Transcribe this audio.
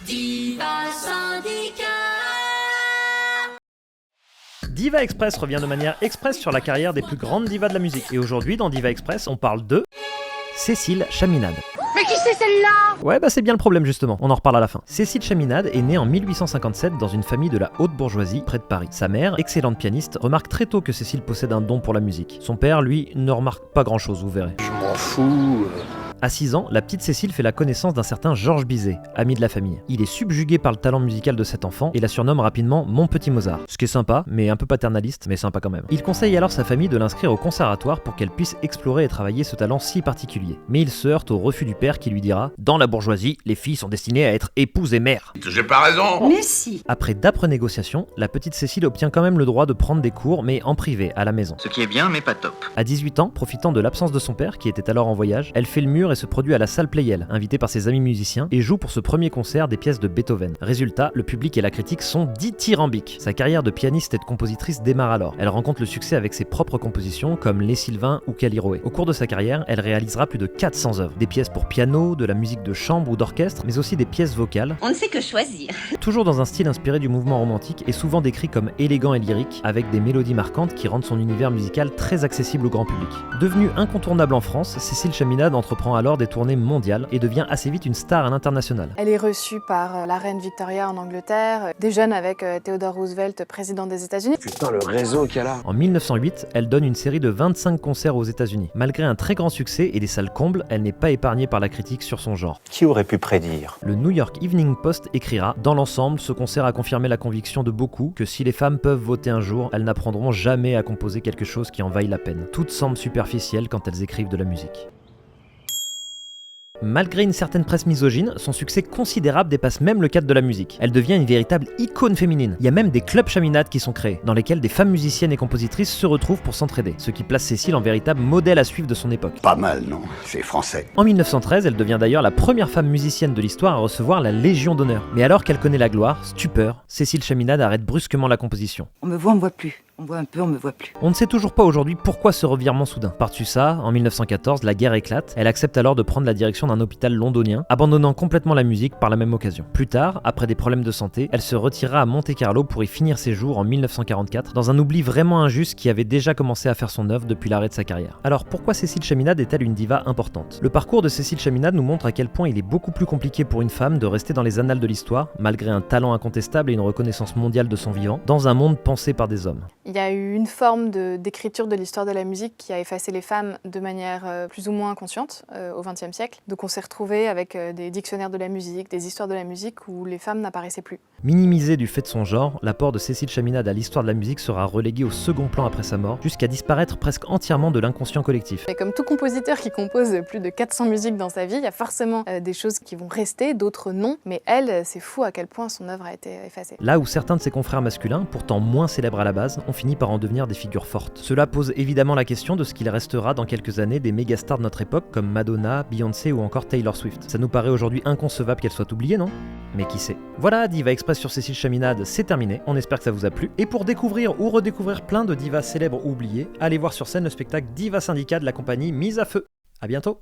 Diva Syndicat. Diva Express revient de manière express sur la carrière des plus grandes divas de la musique. Et aujourd'hui, dans Diva Express, on parle de Cécile Chaminade. Mais qui c'est celle-là? Ouais, c'est bien le problème justement, on en reparle à la fin. Cécile Chaminade est née en 1857 dans une famille de la haute bourgeoisie près de Paris. Sa mère, excellente pianiste, remarque très tôt que Cécile possède un don pour la musique. Son père, lui, ne remarque pas grand chose, vous verrez. Je m'en fous. À 6 ans, la petite Cécile fait la connaissance d'un certain Georges Bizet, ami de la famille. Il est subjugué par le talent musical de cet enfant et la surnomme rapidement Mon Petit Mozart. Ce qui est sympa, mais un peu paternaliste, mais sympa quand même. Il conseille alors sa famille de l'inscrire au conservatoire pour qu'elle puisse explorer et travailler ce talent si particulier. Mais il se heurte au refus du père qui lui dira « Dans la bourgeoisie, les filles sont destinées à être épouses et mères. » J'ai pas raison. Mais si. Après d'âpres négociations, la petite Cécile obtient quand même le droit de prendre des cours, mais en privé, à la maison. Ce qui est bien, mais pas top. À 18 ans, profitant de l'absence de son père, qui était alors en voyage, elle fait le mur et se produit à la salle Pleyel, invitée par ses amis musiciens, et joue pour ce premier concert des pièces de Beethoven. Résultat, le public et la critique sont dithyrambiques. Sa carrière de pianiste et de compositrice démarre alors. Elle rencontre le succès avec ses propres compositions comme Les Sylvains ou Callirhoé. Au cours de sa carrière, elle réalisera plus de 400 œuvres. Des pièces pour piano, de la musique de chambre ou d'orchestre, mais aussi des pièces vocales. On ne sait que choisir. Toujours dans un style inspiré du mouvement romantique et souvent décrit comme élégant et lyrique, avec des mélodies marquantes qui rendent son univers musical très accessible au grand public. Devenue incontournable en France, Cécile Chaminade entreprend alors des tournées mondiales et devient assez vite une star à l'international. Elle est reçue par la reine Victoria en Angleterre, déjeune avec Theodore Roosevelt, président des États-Unis. Putain, le réseau qu'elle a. En 1908, elle donne une série de 25 concerts aux États-Unis. Malgré un très grand succès et des salles combles, elle n'est pas épargnée par la critique sur son genre. Qui aurait pu prédire? Le New York Evening Post écrira « Dans l'ensemble, ce concert a confirmé la conviction de beaucoup que si les femmes peuvent voter un jour, elles n'apprendront jamais à composer quelque chose qui en vaille la peine. Toutes semblent superficielles quand elles écrivent de la musique. » Malgré une certaine presse misogyne, son succès considérable dépasse même le cadre de la musique. Elle devient une véritable icône féminine. Il y a même des clubs chaminades qui sont créés, dans lesquels des femmes musiciennes et compositrices se retrouvent pour s'entraider, ce qui place Cécile en véritable modèle à suivre de son époque. Pas mal, non? C'est français. En 1913, elle devient d'ailleurs la première femme musicienne de l'histoire à recevoir la Légion d'honneur. Mais alors qu'elle connaît la gloire, stupeur, Cécile Chaminade arrête brusquement la composition. On me voit, on me voit plus. On voit un peu, on me voit plus. On ne sait toujours pas aujourd'hui pourquoi ce revirement soudain. Par-dessus ça, en 1914, la guerre éclate. Elle accepte alors de prendre la direction d'un hôpital londonien, abandonnant complètement la musique par la même occasion. Plus tard, après des problèmes de santé, elle se retirera à Monte-Carlo pour y finir ses jours en 1944, dans un oubli vraiment injuste qui avait déjà commencé à faire son œuvre depuis l'arrêt de sa carrière. Alors pourquoi Cécile Chaminade est-elle une diva importante? Le parcours de Cécile Chaminade nous montre à quel point il est beaucoup plus compliqué pour une femme de rester dans les annales de l'histoire, malgré un talent incontestable et une reconnaissance mondiale de son vivant, dans un monde pensé par des hommes. Il y a eu une forme d'écriture de l'histoire de la musique qui a effacé les femmes de manière plus ou moins consciente au XXe siècle. Donc on s'est retrouvé avec des dictionnaires de la musique, des histoires de la musique où les femmes n'apparaissaient plus. Minimisé du fait de son genre, l'apport de Cécile Chaminade à l'histoire de la musique sera relégué au second plan après sa mort, jusqu'à disparaître presque entièrement de l'inconscient collectif. Et comme tout compositeur qui compose plus de 400 musiques dans sa vie, il y a forcément des choses qui vont rester, d'autres non, mais elle, c'est fou à quel point son œuvre a été effacée. Là où certains de ses confrères masculins, pourtant moins célèbres à la base, ont fini par en devenir des figures fortes. Cela pose évidemment la question de ce qu'il restera dans quelques années des mégastars de notre époque comme Madonna, Beyoncé ou encore Taylor Swift. Ça nous paraît aujourd'hui inconcevable qu'elle soit oubliée, non? Mais qui sait? Voilà, Diva Express sur Cécile Chaminade, c'est terminé, on espère que ça vous a plu. Et pour découvrir ou redécouvrir plein de divas célèbres ou oubliées, allez voir sur scène le spectacle Diva Syndicat de la compagnie Mise à Feu. À bientôt!